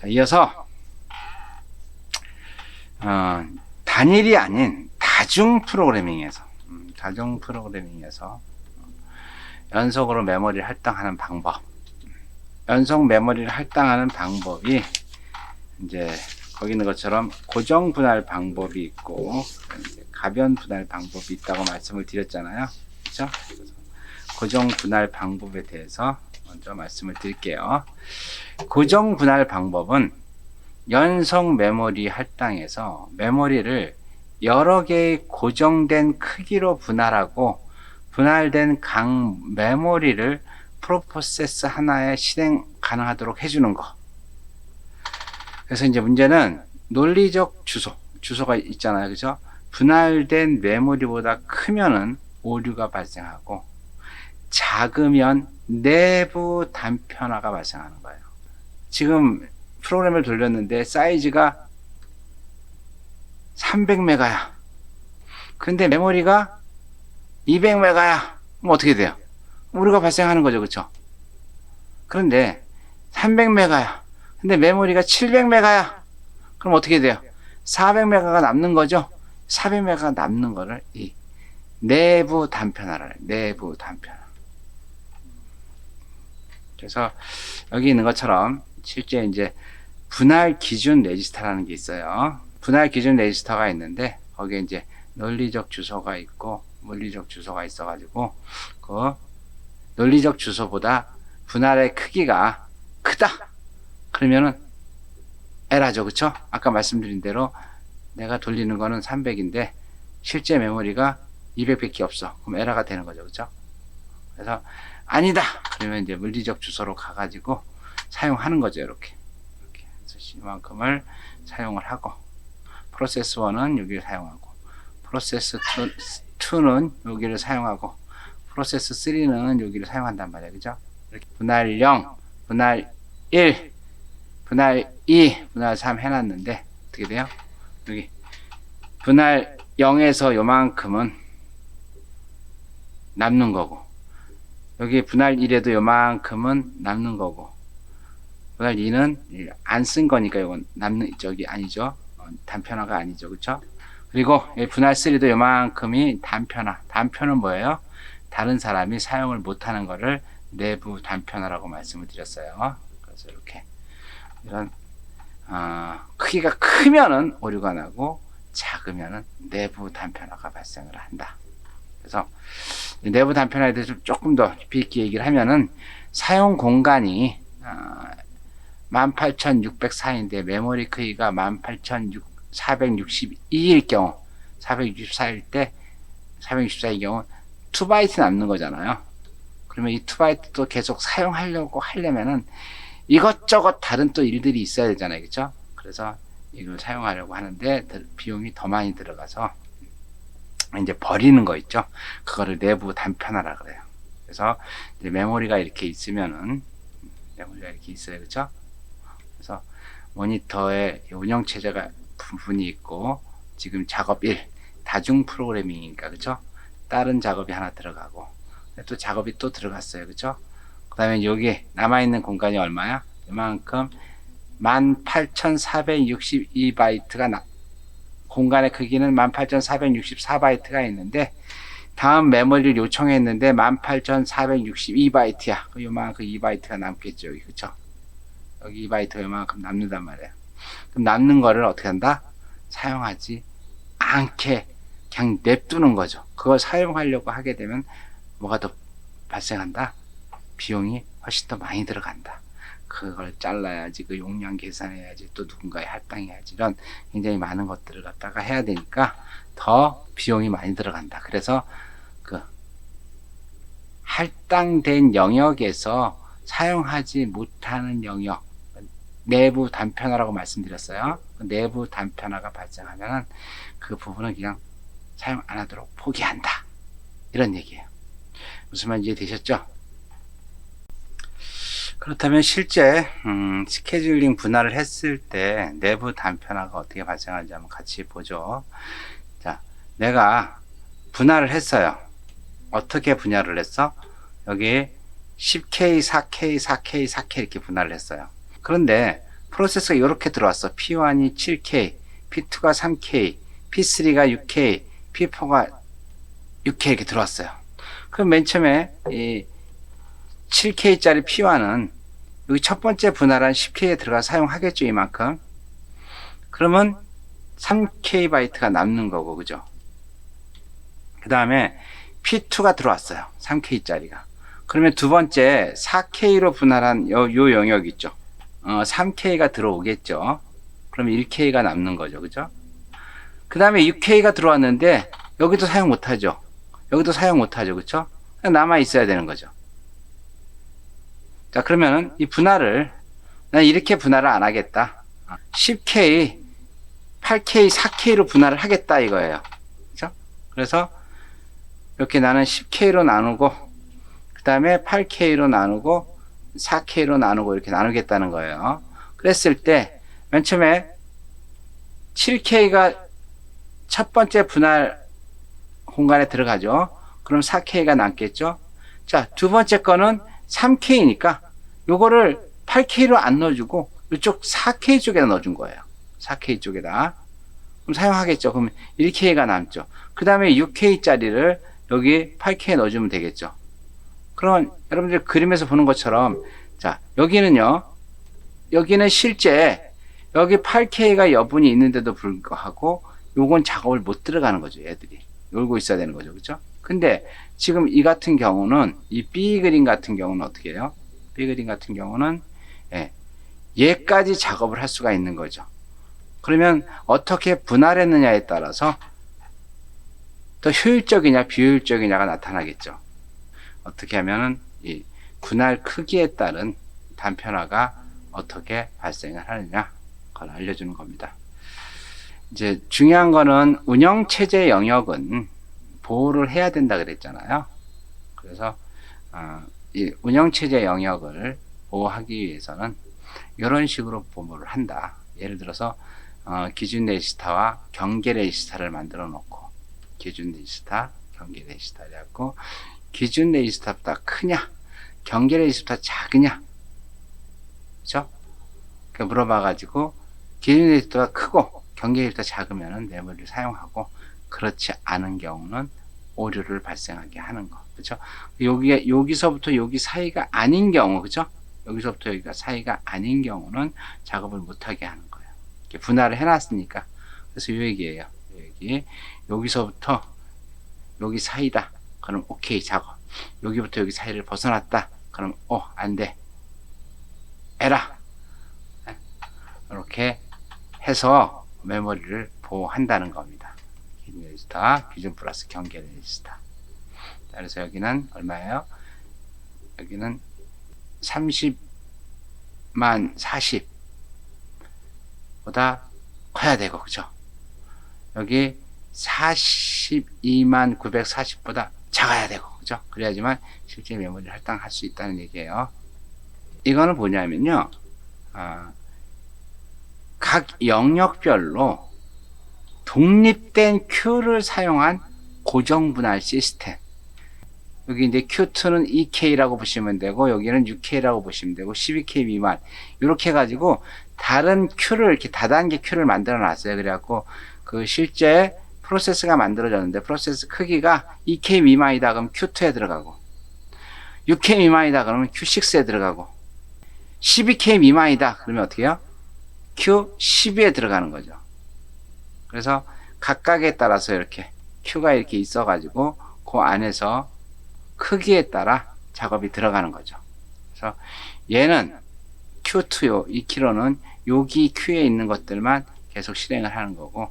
자, 이어서 단일이 아닌 다중 프로그래밍에서 연속으로 메모리를 할당하는 방법. 연속 메모리를 할당하는 방법이 이제 거기 있는 것처럼 고정 분할 방법이 있고 가변 분할 방법이 있다고 말씀을 드렸잖아요. 그렇죠? 고정 분할 방법에 대해서 먼저 말씀을 드릴게요. 고정 분할 방법은 연속 메모리 할당에서 메모리를 여러 개의 고정된 크기로 분할하고 분할된 각 메모리를 프로세스 하나에 실행 가능하도록 해주는 거. 그래서 이제 문제는 논리적 주소가 있잖아요. 그죠? 분할된 메모리보다 크면은 오류가 발생하고 작으면 내부 단편화가 발생하는 거예요. 지금 프로그램을 돌렸는데 사이즈가 300메가야. 근데 메모리가 200메가야. 그럼 어떻게 돼요? 오류가 발생하는 거죠. 그렇죠? 그런데 300메가야. 근데 메모리가 700메가야. 그럼 어떻게 돼요? 400메가가 남는 거죠. 400메가가 남는 거를 이 내부 단편화를 해요. 내부 단편화. 그래서 여기 있는 것처럼 실제 이제 분할 기준 레지스터라는 게 있어요. 분할 기준 레지스터가 있는데 거기에 이제 논리적 주소가 있고 물리적 주소가 있어가지고 그 논리적 주소보다 분할의 크기가 크다. 그러면은 에러죠. 그쵸? 아까 말씀드린 대로 내가 돌리는 거는 300인데 실제 메모리가 200밖에 없어. 그럼 에러가 되는 거죠. 그쵸? 그래서 아니다. 그러면 이제 물리적 주소로 가가지고 사용하는 거죠. 이렇게 그래서 이만큼을 사용을 하고 프로세스 1은 여기를 사용하고 프로세스 2는 여기를 사용하고 프로세스 3는 여기를 사용한단 말이에요. 그죠? 이렇게 분할 0, 분할 1, 분할 2, 분할 3 해놨는데 어떻게 돼요? 여기 분할 0에서 요만큼은 남는 거고 여기 분할 1에도 요만큼은 남는 거고 분할 2는 안 쓴 거니까 이건 남는 쪽이 아니죠. 단편화가 아니죠. 그쵸? 그리고 분할 3도 요만큼이 단편화. 단편은 뭐예요? 다른 사람이 사용을 못하는 거를 내부 단편화라고 말씀을 드렸어요. 그래서 이렇게 이런 크기가 크면은 오류가 나고 작으면은 내부 단편화가 발생을 한다. 그래서 내부 단편화에 대해서 조금 더 깊이 있게 얘기를 하면은 사용 공간이 18604인데 메모리 크기가 18462일 경우 464일 때 464일 경우 2바이트 남는 거잖아요. 그러면 이 2바이트도 계속 사용하려고 하려면은 이것저것 다른 또 일들이 있어야 되잖아요. 그렇죠? 그래서 이걸 사용하려고 하는데 비용이 더 많이 들어가서 이제 버리는 거 있죠. 그거를 내부 단편화라 그래요. 그래서 이제 메모리가 이렇게 있으면은 메모리가 이렇게 있어요. 그렇죠? 그래서 모니터에 운영체제가 부분이 있고 지금 작업 1 다중 프로그래밍이니까 그렇죠? 다른 작업이 하나 들어가고 또 작업이 또 들어갔어요. 그렇죠? 그 다음에 여기 남아있는 공간이 얼마야? 이만큼 18462바이트가 공간의 크기는 18464바이트가 있는데 다음 메모리를 요청했는데 18462바이트야. 요만큼 2바이트가 남겠죠. 여기 그쵸? 여기 2바이트가 요만큼 남는단 말이에요. 그럼 남는 거를 어떻게 한다? 사용하지 않게 그냥 냅두는 거죠. 그걸 사용하려고 하게 되면 뭐가 더 발생한다? 비용이 훨씬 더 많이 들어간다. 그걸 잘라야지, 그 용량 계산해야지, 또 누군가에 할당해야지, 이런 굉장히 많은 것들을 갖다가 해야 되니까 더 비용이 많이 들어간다. 그래서 그 할당된 영역에서 사용하지 못하는 영역, 내부 단편화라고 말씀드렸어요. 내부 단편화가 발생하면 그 부분은 그냥 사용 안 하도록 포기한다. 이런 얘기예요. 무슨 말인지 이해되셨죠? 그렇다면 실제 스케줄링 분할을 했을 때 내부 단편화가 어떻게 발생하는지 한번 같이 보죠. 자, 내가 분할을 했어요. 어떻게 분할을 했어? 여기 10K, 4K, 4K, 4K 이렇게 분할을 했어요. 그런데 프로세서가 이렇게 들어왔어. P1이 7K, P2가 3K, P3가 6K, P4가 6K 이렇게 들어왔어요. 그럼 맨 처음에 이 7K짜리 P1은 여기 첫 번째 분할한 10K에 들어가 사용하겠죠, 이만큼. 그러면 3KB 가 남는 거고, 그죠? 그 다음에 P2가 들어왔어요. 3K짜리가. 그러면 두 번째 4K로 분할한 요 영역 있죠. 3K가 들어오겠죠. 그러면 1K가 남는 거죠. 그죠? 그 다음에 6K가 들어왔는데 여기도 사용 못하죠. 여기도 사용 못하죠. 그쵸? 그냥 남아 있어야 되는 거죠. 자, 그러면은 이 분할을 난 이렇게 분할을 안 하겠다. 10K, 8K, 4K로 분할을 하겠다 이거예요. 그죠? 그래서 이렇게 나는 10K로 나누고 그 다음에 8K로 나누고 4K로 나누고 이렇게 나누겠다는 거예요. 그랬을 때 맨 처음에 7K가 첫 번째 분할 공간에 들어가죠. 그럼 4K가 남겠죠. 자, 두 번째 거는 3K니까 요거를 8K로 안 넣어주고 이쪽 4K 쪽에다 넣어준 거예요. 4K 쪽에다. 그럼 사용하겠죠. 그럼 1K가 남죠. 그 다음에 6K짜리를 여기 8K에 넣어주면 되겠죠. 그럼 여러분들 그림에서 보는 것처럼 자, 여기는요. 여기는 실제 여기 8K가 여분이 있는데도 불구하고 요건 작업을 못 들어가는 거죠. 얘들이. 놀고 있어야 되는 거죠. 그죠? 근데 지금 이 같은 경우는 이 B 그림 같은 경우는 어떻게 해요? B 그림 같은 경우는 얘까지 작업을 할 수가 있는 거죠. 그러면 어떻게 분할했느냐에 따라서 더 효율적이냐 비효율적이냐가 나타나겠죠. 어떻게 하면은 이 분할 크기에 따른 단편화가 어떻게 발생을 하느냐 그걸 알려주는 겁니다. 이제 중요한 거는 운영체제 영역은 보호를 해야 된다 그랬잖아요. 그래서 이 운영체제 영역을 보호하기 위해서는 이런 식으로 보호를 한다. 예를 들어서 기준 레지스타와 경계 레지스타를 만들어 놓고 기준 레지스타, 경계 레지스타 해갖고 기준 레지스타보다 크냐 경계 레지스타보다 작으냐 그죠? 물어봐 가지고 기준 레지스타가 크고 경계 레지스타가 작으면 메모리를 사용하고 그렇지 않은 경우는 오류를 발생하게 하는 거 그죠? 여기서부터 여기 사이가 아닌 경우 그죠? 여기서부터 여기가 사이가 아닌 경우는 작업을 못하게 하는 거예요. 이렇게 분할을 해놨으니까. 그래서 이 얘기예요. 여기서부터 여기 사이다. 그럼 오케이 작업. 여기부터 여기 사이를 벗어났다. 그럼 안 돼. 에라. 이렇게 해서 메모리를 보호한다는 겁니다. 기준 레지스터, 기준 플러스 경계 레지스터. 그래서 여기는 얼마예요? 여기는 30만 40 보다 커야 되고 그죠? 여기 42만 940보다 작아야 되고 그죠? 그래야지만 실제 메모리를 할당할 수 있다는 얘기예요. 이거는 뭐냐면요 각 영역별로 독립된 Q를 사용한 고정분할 시스템. 여기 이제 Q2는 2K라고 보시면 되고 여기는 6K라고 보시면 되고 12K 미만 이렇게 해가지고 다른 Q를 이렇게 다단계 Q를 만들어 놨어요. 그래갖고 그 실제 프로세스가 만들어졌는데 프로세스 크기가 2K 미만이다 그러면 Q2에 들어가고 6K 미만이다 그러면 Q6에 들어가고 12K 미만이다 그러면 어떻게 해요? Q12에 들어가는 거죠. 그래서 각각에 따라서 이렇게 Q가 이렇게 있어 가지고 그 안에서 크기에 따라 작업이 들어가는 거죠. 그래서 얘는 Q2요. 2kg는 여기 Q에 있는 것들만 계속 실행을 하는 거고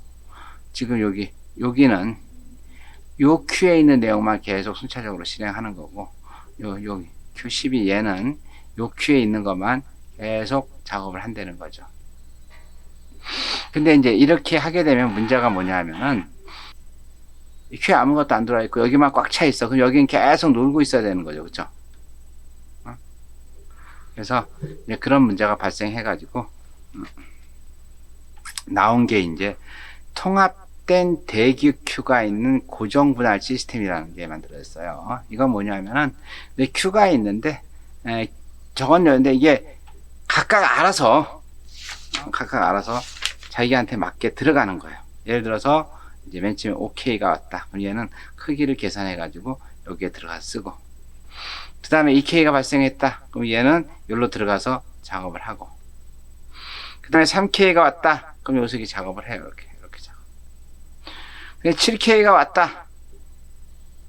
지금 여기는 요 Q에 있는 내용만 계속 순차적으로 실행하는 거고 여기 Q12 얘는 요 Q에 있는 것만 계속 작업을 한다는 거죠. 근데 이제 이렇게 하게 되면 문제가 뭐냐 하면은 큐에 아무것도 안 들어와 있고 여기만 꽉 차 있어. 그럼 여기는 계속 놀고 있어야 되는 거죠. 그렇죠? 그래서 이제 그런 문제가 발생해 가지고 나온 게 이제 통합된 대규 큐가 있는 고정 분할 시스템이라는 게 만들어졌어요. 이건 뭐냐면은 큐가 있는데 저건 근데 이게 각각 알아서 각각 알아서 자기한테 맞게 들어가는 거예요. 예를 들어서 이제 맨 처음에 OK가 왔다. 그럼 얘는 크기를 계산해 가지고 여기에 들어가 쓰고, 그 다음에 EK가 발생했다. 그럼 얘는 여기로 들어가서 작업을 하고, 그 다음에 3K가 왔다. 그럼 여기서 작업을 해요. 이렇게 작업. 7K가 왔다.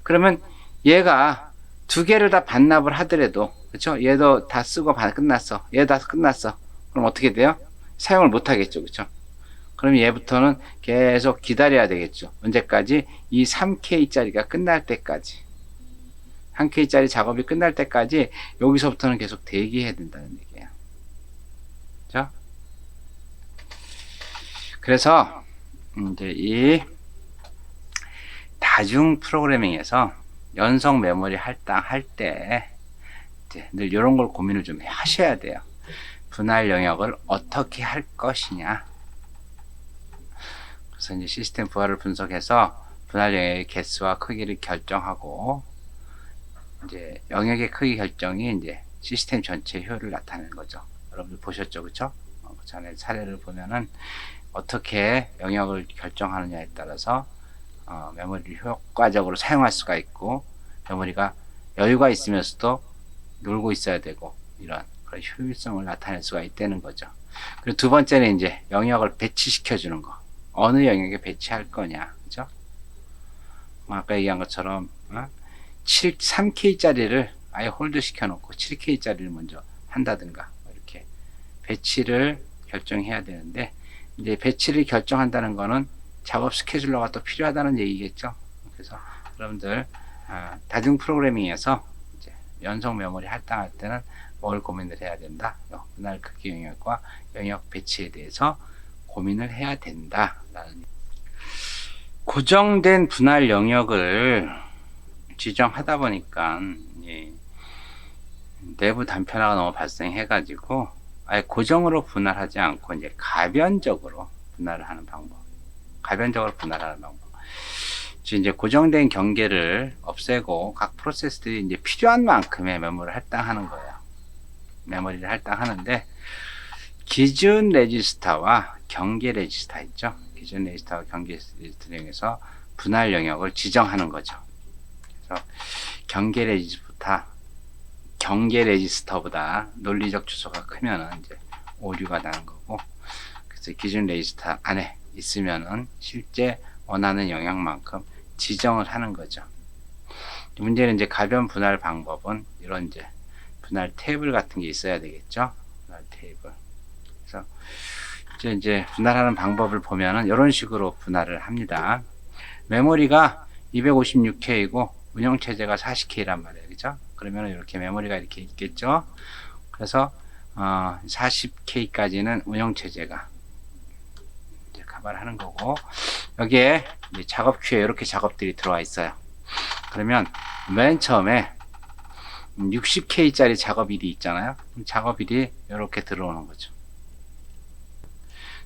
그러면 얘가 두 개를 다 반납을 하더라도, 그쵸? 얘도 다 쓰고 끝났어. 얘도 다 끝났어. 그럼 어떻게 돼요? 사용을 못 하겠죠. 그쵸? 그럼 얘부터는 계속 기다려야 되겠죠. 언제까지? 이 3K짜리가 끝날 때까지. 3K짜리 작업이 끝날 때까지 여기서부터는 계속 대기해야 된다는 얘기예요. 그죠? 그래서 이제 이 다중 프로그래밍에서 연속 메모리 할당할 때 늘 이런 걸 고민을 좀 하셔야 돼요. 분할 영역을 어떻게 할 것이냐. 그래서 이제 시스템 부하를 분석해서 분할 영역의 개수와 크기를 결정하고, 이제 영역의 크기 결정이 이제 시스템 전체 효율을 나타내는 거죠. 여러분들 보셨죠, 그쵸? 그 전에 사례를 보면은 어떻게 영역을 결정하느냐에 따라서 메모리를 효과적으로 사용할 수가 있고, 메모리가 여유가 있으면서도 놀고 있어야 되고, 이런 그런 효율성을 나타낼 수가 있다는 거죠. 그리고 두 번째는 이제 영역을 배치시켜 주는 거. 어느 영역에 배치할 거냐, 그죠? 아까 얘기한 것처럼 3K짜리를 아예 홀드 시켜 놓고 7K짜리를 먼저 한다든가, 이렇게 배치를 결정해야 되는데, 이제 배치를 결정한다는 거는 작업 스케줄러가 또 필요하다는 얘기겠죠. 그래서 여러분들 다중 프로그래밍에서 이제 연속 메모리 할당할 때는 뭘 고민을 해야 된다. 분할 크기 영역과 영역 배치에 대해서 고민을 해야 된다. 고정된 분할 영역을 지정하다 보니까 내부 단편화가 너무 발생해 가지고 아예 고정으로 분할하지 않고 이제 가변적으로 분할을 하는 방법. 이제 고정된 경계를 없애고 각 프로세스들이 이제 필요한 만큼의 메모리를 할당하는 거예요. 메모리를 할당하는데, 기준 레지스터와 경계 레지스터 있죠. 기준 레지스터와 경계 레지스터를 이용해서 분할 영역을 지정하는 거죠. 그래서 경계 레지스터보다 논리적 주소가 크면은 이제 오류가 나는 거고, 그래서 기준 레지스터 안에 있으면은 실제 원하는 영역만큼 지정을 하는 거죠. 문제는 이제 가변 분할 방법은 이런 이제 분할 테이블 같은 게 있어야 되겠죠. 분할 테이블. 그래서 이제 분할하는 방법을 보면은 이런 식으로 분할을 합니다. 메모리가 256K이고 운영체제가 40K란 말이에요. 그죠? 그러면 이렇게 메모리가 이렇게 있겠죠. 그래서 40K까지는 운영체제가 이제 커버를 하는 거고, 여기에 이제 작업 큐에 이렇게 작업들이 들어와 있어요. 그러면 맨 처음에 60K짜리 작업일이 있잖아요. 작업일이 이렇게 들어오는 거죠.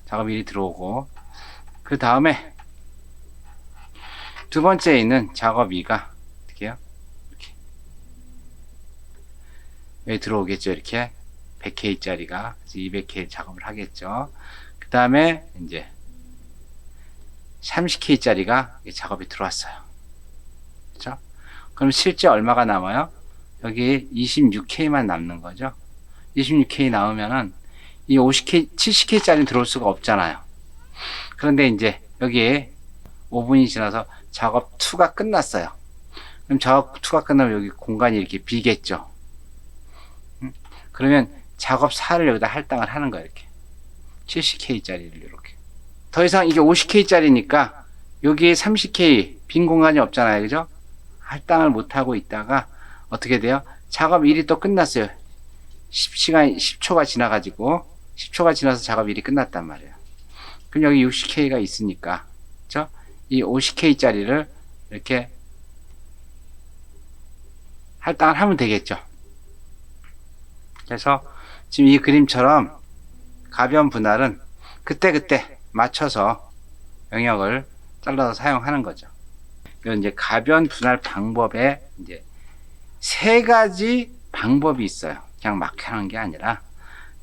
작업일이 들어오고, 그 다음에 두 번째에 있는 작업일가 어떻게 해요? 이렇게 여기 들어오겠죠. 이렇게 100K짜리가 200K 작업을 하겠죠. 그 다음에 이제 30K짜리가 작업이 들어왔어요. 그렇죠? 그럼 실제 얼마가 남아요? 여기 26K만 남는 거죠. 26K 나오면은 이 50K, 70K짜리는 들어올 수가 없잖아요. 그런데 이제 여기에 5분이 지나서 작업 2가 끝났어요. 그럼 작업 2가 끝나면 여기 공간이 이렇게 비겠죠. 그러면 작업 4를 여기다 할당을 하는 거예요. 이렇게 70K짜리를 이렇게. 더 이상 이게 50K짜리니까 여기에 30K 빈 공간이 없잖아요. 그죠? 할당을 못하고 있다가 어떻게 돼요? 작업 1이 또 끝났어요. 10초가 지나가지고 10초가 지나서 작업 1이 끝났단 말이에요. 그럼 여기 60K가 있으니까, 그죠? 이 50K짜리를 이렇게 할당을 하면 되겠죠. 그래서 지금 이 그림처럼 가변 분할은 그때그때 맞춰서 영역을 잘라서 사용하는 거죠. 이건 이제 가변 분할 방법에 이제 3가지 방법이 있어요. 그냥 막 하는 게 아니라,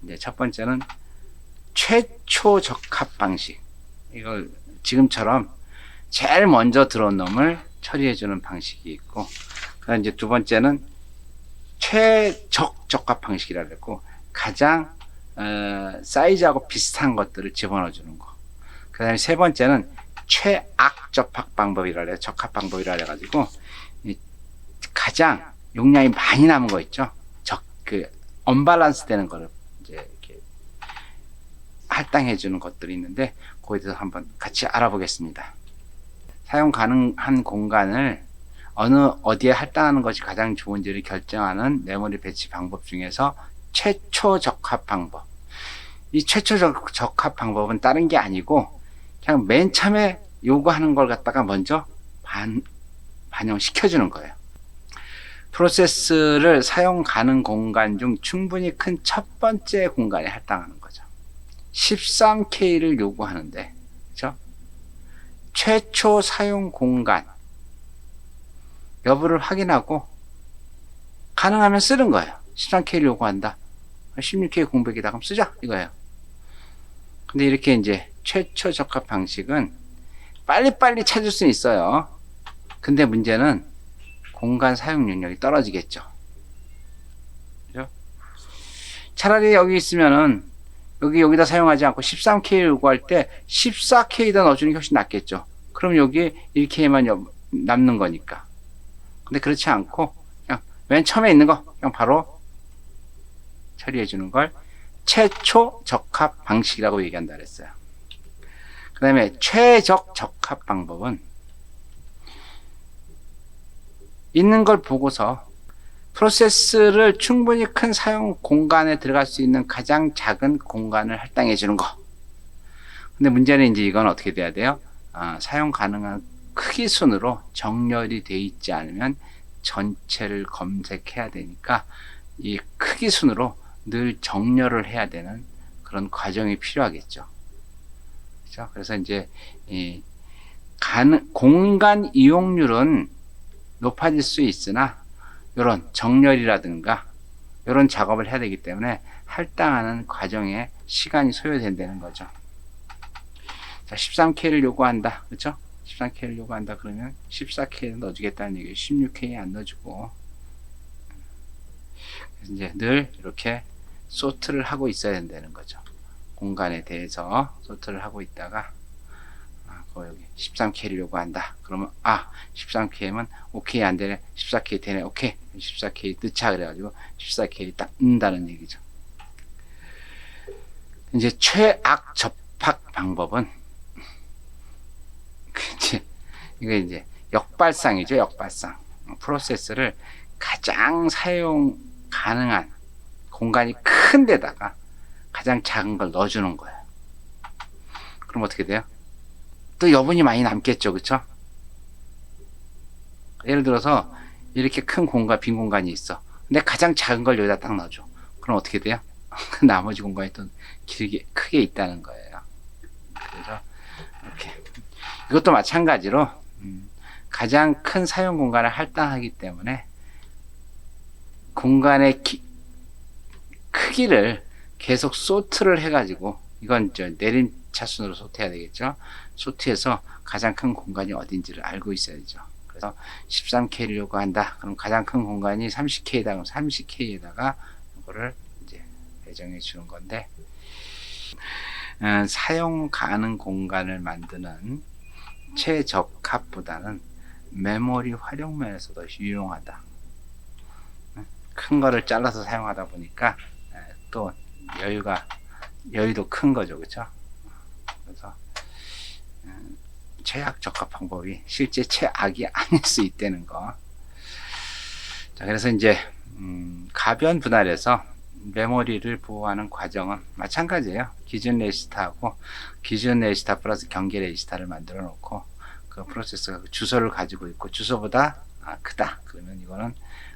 이제 첫 번째는 최초 적합 방식. 이걸 지금처럼 제일 먼저 들어온 놈을 처리해주는 방식이 있고, 그다음 이제 두 번째는 최적 적합 방식이라고 했고, 가장 사이즈하고 비슷한 것들을 집어넣어 주는 거. 그 다음에 세 번째는 최악 적합 방법이라 해요. 적합 방법이라 해가지고 가장 용량이 많이 남은 거 있죠. 언밸런스 되는 거를 이제 이렇게 할당해 주는 것들이 있는데, 거기에 대해서 한번 같이 알아보겠습니다. 사용 가능한 공간을 어디에 할당하는 것이 가장 좋은지를 결정하는 메모리 배치 방법 중에서 최초 적합 방법. 이 최초 적합 방법은 다른 게 아니고 그냥 맨 처음에 요구하는 걸 갖다가 먼저 반영시켜 주는 거예요. 프로세스를 사용 가능 공간 중 충분히 큰 첫 번째 공간에 할당하는 거죠. 13K를 요구하는데, 그렇죠? 최초 사용 공간 여부를 확인하고 가능하면 쓰는 거예요. 13K를 요구한다. 16K 공백이다. 그럼 쓰자 이거예요. 근데 이렇게 이제 최초 적합 방식은 빨리빨리 찾을 수는 있어요. 근데 문제는 공간 사용 능력이 떨어지겠죠. 그죠? 차라리 여기 있으면은 여기다 사용하지 않고 13K 요구할 때 14K에다 넣어주는 게 훨씬 낫겠죠. 그럼 여기 1K만 남는 거니까. 근데 그렇지 않고 그냥 맨 처음에 있는 거 그냥 바로 처리해 주는 걸 최초 적합 방식이라고 얘기한다 그랬어요. 그 다음에 최적 적합 방법은 있는 걸 보고서 프로세스를 충분히 큰 사용 공간에 들어갈 수 있는 가장 작은 공간을 할당해 주는 거. 근데 문제는 이제 이건 어떻게 돼야 돼요? 사용 가능한 크기 순으로 정렬이 돼 있지 않으면 전체를 검색해야 되니까 이 크기 순으로 늘 정렬을 해야 되는 그런 과정이 필요하겠죠. 그렇죠? 그래서 이제 공간 이용률은 높아질 수 있으나 이런 정렬이라든가 이런 작업을 해야 되기 때문에 할당하는 과정에 시간이 소요된다는 거죠. 자, 13K를 요구한다. 그렇죠? 13K를 요구한다 그러면 14K를 넣어주겠다는 얘기예요. 16K 안 넣어주고. 그래서 이제 늘 이렇게 소트를 하고 있어야 된다는 거죠. 공간에 대해서 소트를 하고 있다가 여기 13K를 요구한다. 그러면 13K면 오케이 안 되네. 14K 되네. 오케이. 14K 넣자 그래가지고 14K 딱 넣는다는 얘기죠. 이제 최악 접합 방법은 이게 이제 역발상이죠. 역발상. 프로세스를 가장 사용 가능한 공간이 큰 데다가 가장 작은 걸 넣어주는 거예요. 그럼 어떻게 돼요? 또 여분이 많이 남겠죠. 그쵸? 예를 들어서 이렇게 큰 공간, 빈 공간이 있어. 근데 가장 작은 걸 여기다 딱 넣어줘. 그럼 어떻게 돼요? 나머지 공간이 또 크게 있다는 거예요. 그래서 이렇게 이것도 마찬가지로 가장 큰 사용 공간을 할당하기 때문에 공간의 크기를 계속 소트를 해가지고, 이건 내림차순으로 소트해야 되겠죠. 소트해서 가장 큰 공간이 어딘지를 알고 있어야죠. 그래서 13K를 요구한다. 그럼 가장 큰 공간이 30K다. 그럼 30K에다가 이거를 이제 배정해 주는 건데, 사용 가능 공간을 만드는 최적합보다는 메모리 활용 면에서 더 유용하다. 큰 거를 잘라서 사용하다 보니까 또 여유도 큰 거죠. 그렇죠? 그래서 최악 적합 방법이 실제 최악이 아닐 수 있다는 거. 자, 그래서 이제 가변 분할에서 메모리를 보호하는 과정은 마찬가지예요. 기준 레지스타하고 기준 레지스타 플러스 경계 레지스타를 만들어 놓고 그 프로세스가 그 주소를 가지고 있고 주소보다 크다. 그러면 이거는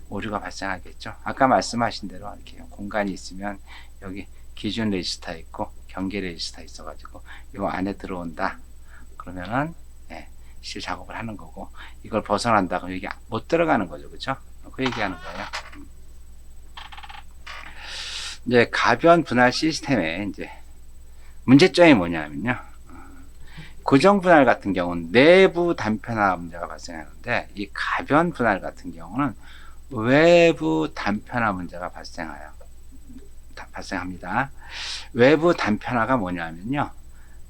오류가 발생하겠죠. 아까 말씀하신 대로 이렇게 공간이 있으면 여기 기준 레지스타 있고 경계 레지스타 있어가지고 이거 안에 들어온다. 그러면은 실 작업을 하는 거고, 이걸 벗어난다 그러면 여기 못 들어가는 거죠. 그렇죠? 그 얘기하는 거예요. 이제 가변 분할 시스템에 이제 문제점이 뭐냐면요. 고정 분할 같은 경우는 내부 단편화 문제가 발생하는데, 이 가변 분할 같은 경우는 외부 단편화 문제가 발생합니다. 외부 단편화가 뭐냐면요.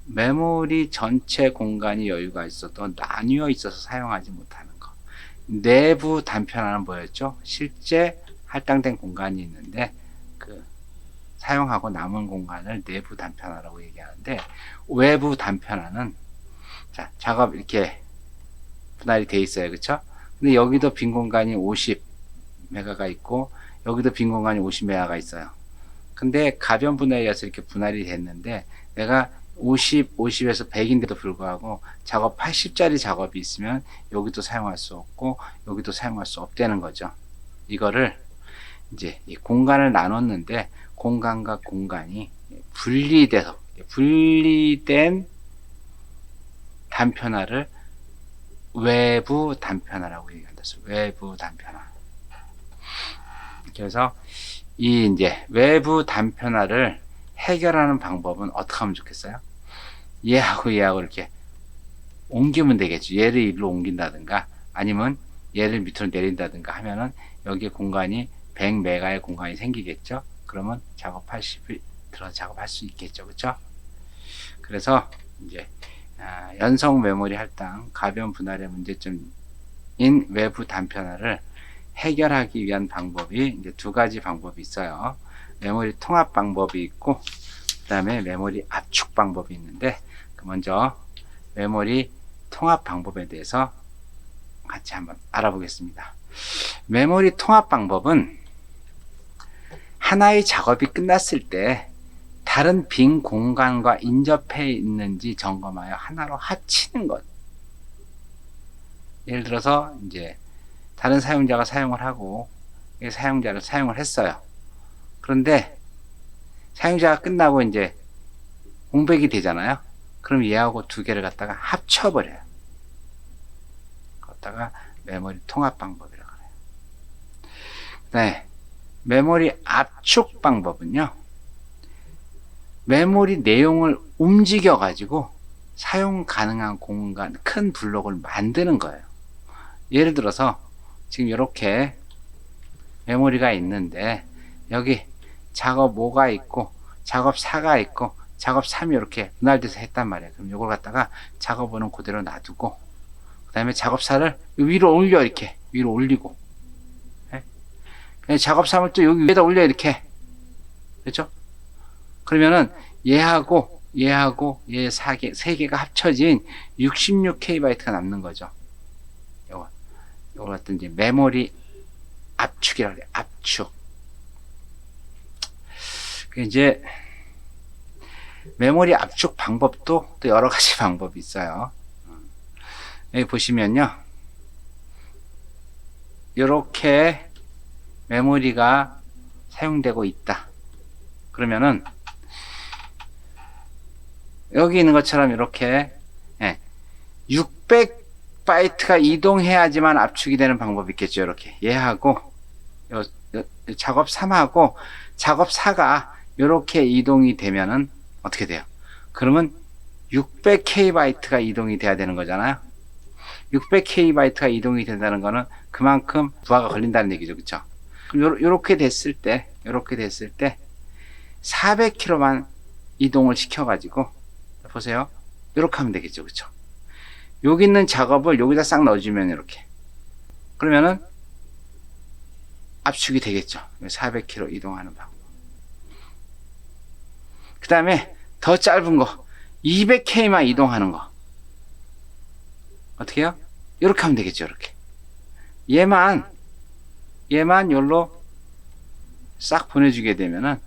메모리 전체 공간이 여유가 있어도 나뉘어 있어서 사용하지 못하는 거. 내부 단편화는 뭐였죠? 실제 할당된 공간이 있는데 그 사용하고 남은 공간을 내부 단편화라고 얘기하는데, 외부 단편화는 자, 작업 이렇게 분할이 돼 있어요. 그쵸? 근데 여기도 빈 공간이 50메가가 있고 여기도 빈 공간이 50메가가 있어요. 근데 가변 분할에 의해서 이렇게 분할이 됐는데, 내가 50에서 100인데도 불구하고 작업 80짜리 작업이 있으면 여기도 사용할 수 없고 여기도 사용할 수 없다는 거죠. 이거를 이제 이 공간을 나눴는데 공간과 공간이 분리된 단편화를 외부 단편화라고 얘기한다. 외부 단편화. 그래서 이 이제 외부 단편화를 해결하는 방법은 어떻게 하면 좋겠어요? 얘하고 이렇게 옮기면 되겠죠. 얘를 일로 옮긴다든가 아니면 얘를 밑으로 내린다든가 하면은 여기에 공간이 100메가의 공간이 생기겠죠. 그러면 작업 80을 들어서 작업할 수 있겠죠. 그렇죠? 그래서 이제 연속 메모리 할당 가변 분할의 문제점인 외부 단편화를 해결하기 위한 방법이 이제 두 가지 방법이 있어요. 메모리 통합 방법이 있고 그 다음에 메모리 압축 방법이 있는데, 먼저 메모리 통합 방법에 대해서 같이 한번 알아보겠습니다. 메모리 통합 방법은 하나의 작업이 끝났을 때 다른 빈 공간과 인접해 있는지 점검하여 하나로 합치는 것. 예를 들어서 이제 다른 사용자가 사용을 하고 사용자를 사용을 했어요. 그런데 사용자가 끝나고 이제 공백이 되잖아요. 그럼 얘하고 두 개를 갖다가 합쳐버려요. 갖다가 메모리 통합 방법이라고 해요. 네, 메모리 압축 방법은요, 메모리 내용을 움직여 가지고 사용 가능한 공간, 큰 블록을 만드는 거예요. 예를 들어서 지금 이렇게 메모리가 있는데 여기 작업 5가 있고 작업 4가 있고 작업 3이 이렇게 분할돼서 했단 말이에요. 그럼 이걸 갖다가 작업 5는 그대로 놔두고 그 다음에 작업 4를 위로 올려, 이렇게 위로 올리고, 네? 작업 3을 또 여기 위에다 올려, 이렇게. 그렇죠? 그러면은 얘하고 얘 세 개가 합쳐진 66KB가 남는 거죠. 요거 같은 이제 메모리 압축이라고 해요. 압축. 이제 메모리 압축 방법도 또 여러 가지 방법이 있어요. 여기 보시면요, 이렇게 메모리가 사용되고 있다. 그러면은 여기 있는 것처럼 이렇게 600바이트가 이동해야지만 압축이 되는 방법이 있겠죠. 이렇게 얘하고 요 작업 3하고 작업 4가 이렇게 이동이 되면은 어떻게 돼요? 그러면 600KB가 이동이 돼야 되는 거잖아요. 600KB가 이동이 된다는 거는 그만큼 부하가 걸린다는 얘기죠. 그쵸? 그럼 요렇게 됐을 때 400km만 이동을 시켜가지고, 보세요. 요렇게 하면 되겠죠. 그쵸? 여기 있는 작업을 여기다 싹 넣어주면 이렇게. 그러면은 압축이 되겠죠. 400km 이동하는 방법. 그 다음에 더 짧은 거, 200K만 이동하는 거. 어떻게 해요? 이렇게 하면 되겠죠. 이렇게. 얘만 여기로 싹 보내주게 되면은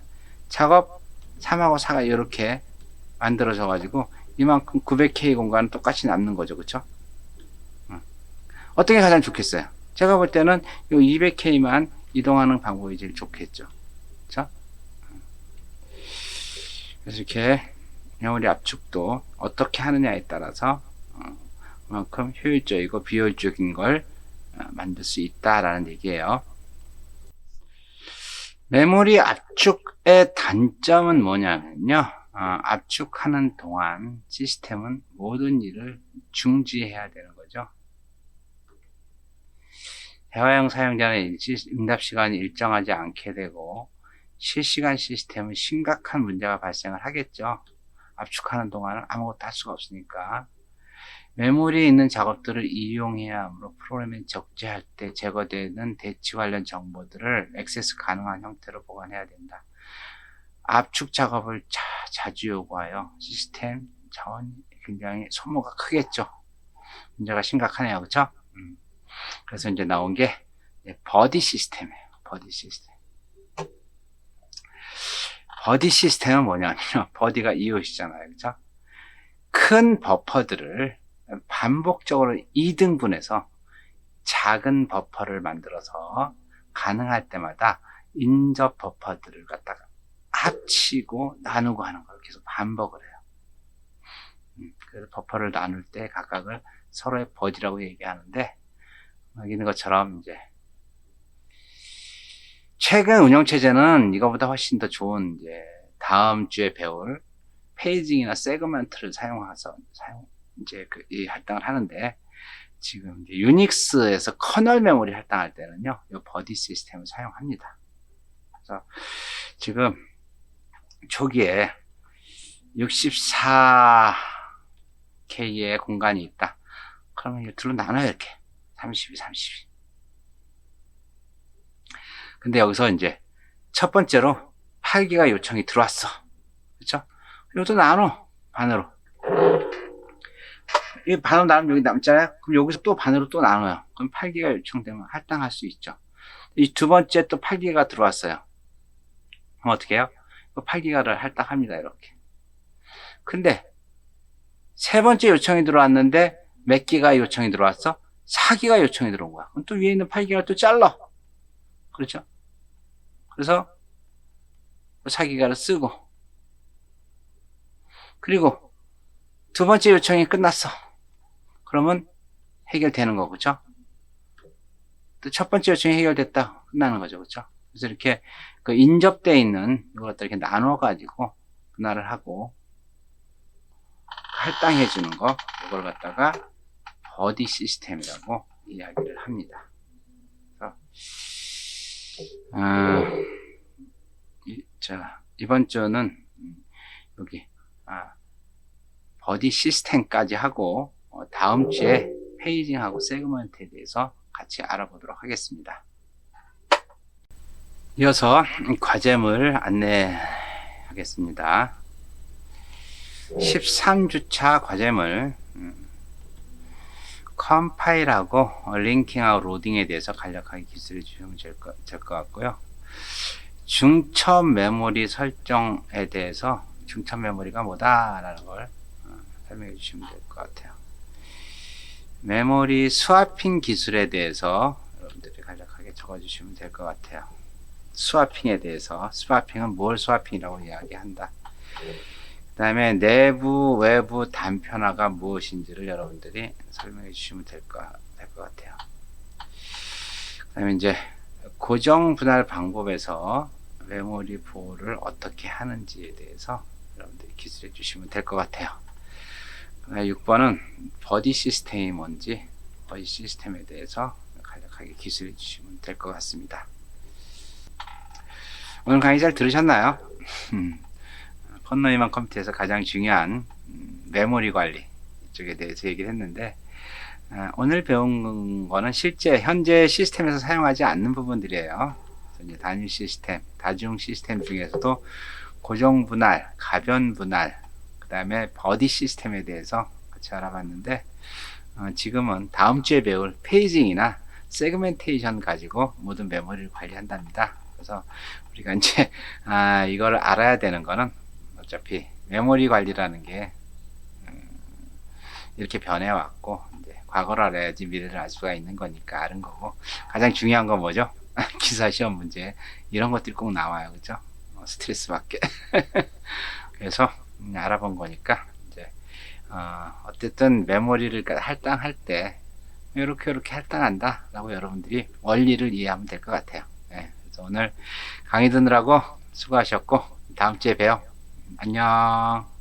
작업 3하고 4가 이렇게 만들어져 가지고 이만큼 900K 공간은 똑같이 남는 거죠. 그쵸? 어떤 게 가장 좋겠어요? 제가 볼 때는 이 200K만 이동하는 방법이 제일 좋겠죠. 그쵸? 그래서 이렇게 메모리 압축도 어떻게 하느냐에 따라서 그만큼 효율적이고 비효율적인 걸 만들 수 있다라는 얘기예요. 메모리 압축의 단점은 뭐냐면요, 압축하는 동안 시스템은 모든 일을 중지해야 되는 거죠. 대화형 사용자는 응답 시간이 일정하지 않게 되고 실시간 시스템은 심각한 문제가 발생을 하겠죠. 압축하는 동안은 아무것도 할 수가 없으니까. 메모리에 있는 작업들을 이용해야 하므로 프로그램이 적재할 때 제거되는 대치 관련 정보들을 액세스 가능한 형태로 보관해야 된다. 압축 작업을 자주 요구하여 시스템 자원이 굉장히 소모가 크겠죠. 문제가 심각하네요. 그렇죠? 그래서 이제 나온 게 버디 시스템이에요. 버디 시스템. 버디 시스템은 뭐냐면 버디가 이웃이잖아요. 그렇죠? 큰 버퍼들을 반복적으로 2등분해서 작은 버퍼를 만들어서 가능할 때마다 인접 버퍼들을 갖다가 합치고 나누고 하는 걸 계속 반복을 해요. 그래서 버퍼를 나눌 때 각각을 서로의 버디라고 얘기하는데, 여기 있는 것처럼 이제 최근 운영체제는 이거보다 훨씬 더 좋은 이제 다음 주에 배울 페이징이나 세그먼트를 사용해서 이제 이 할당을 하는데, 지금 이제 유닉스에서 커널 메모리 할당할 때는요, 이 버디 시스템을 사용합니다. 그래서 지금 초기에 64K의 공간이 있다. 그러면 이거 둘로 나눠요, 이렇게. 32, 32. 근데 여기서 이제 첫 번째로 8기가 요청이 들어왔어. 그쵸? 이것도 나눠. 반으로. 이 반으로 나누면 여기 남잖아요? 그럼 여기서 또 반으로 또 나눠요. 그럼 8기가 요청되면 할당할 수 있죠. 이 두 번째 또 8기가 들어왔어요. 그럼 어떻게 해요? 8기가를 할당합니다. 이렇게. 근데 세 번째 요청이 들어왔는데 몇 기가 요청이 들어왔어? 4기가 요청이 들어온 거야. 그럼 또 위에 있는 8기가를 또 잘라. 그렇죠? 그래서 4기가를 쓰고, 그리고 두 번째 요청이 끝났어. 그러면 해결되는 거, 그죠? 또 첫 번째 요청이 해결됐다. 끝나는 거죠, 그죠? 그래서 이렇게 그 인접되어 있는 이걸 이렇게 나눠가지고 분할을 하고 할당해 주는 거, 이걸 갖다가 버디 시스템이라고 이야기를 합니다. 자, 이번 주는 여기 버디 시스템까지 하고 다음 주에 페이징하고 세그먼트에 대해서 같이 알아보도록 하겠습니다. 이어서 과제물 안내하겠습니다. 13주차 과제물, 컴파일하고 링킹하고 로딩에 대해서 간략하게 기술해 주시면 될 것 같고요. 중첩 메모리 설정에 대해서 중첩 메모리가 뭐다라는 걸 설명해 주시면 될 것 같아요. 메모리 스와핑 기술에 대해서 여러분들이 간략하게 적어 주시면 될 것 같아요. 스와핑에 대해서, 스와핑은 뭘 스와핑이라고 이야기한다. 그 다음에 내부 외부 단편화가 무엇인지를 여러분들이 설명해 주시면 될 것 같아요. 그 다음에 이제 고정 분할 방법에서 메모리 보호를 어떻게 하는지에 대해서 여러분들이 기술해 주시면 될 것 같아요. 6번은 버디 시스템이 뭔지, 버디 시스템에 대해서 간략하게 기술해 주시면 될 것 같습니다. 오늘 강의 잘 들으셨나요? 펀노이만 컴퓨터에서 가장 중요한 메모리 관리 이쪽에 대해서 얘기를 했는데, 오늘 배운 거는 실제 현재 시스템에서 사용하지 않는 부분들이에요. 이제 단일 시스템, 다중 시스템 중에서도 고정 분할, 가변 분할, 그 다음에 버디 시스템에 대해서 같이 알아봤는데, 지금은 다음 주에 배울 페이징이나 세그멘테이션 가지고 모든 메모리를 관리한답니다. 그래서 우리가 이제 이걸 알아야 되는 거는, 어차피 메모리 관리라는 게 이렇게 변해왔고, 이제 과거를 알아야지 미래를 알 수가 있는 거니까 아는 거고, 가장 중요한 건 뭐죠? 기사 시험 문제 이런 것들이 꼭 나와요, 그죠? 스트레스 받게. 그래서 알아본 거니까 이제 어쨌든 메모리를 할당할 때 이렇게 할당한다 라고 여러분들이 원리를 이해하면 될 것 같아요. 네, 그래서 오늘 강의 듣느라고 수고하셨고 다음 주에 봬요. 안녕.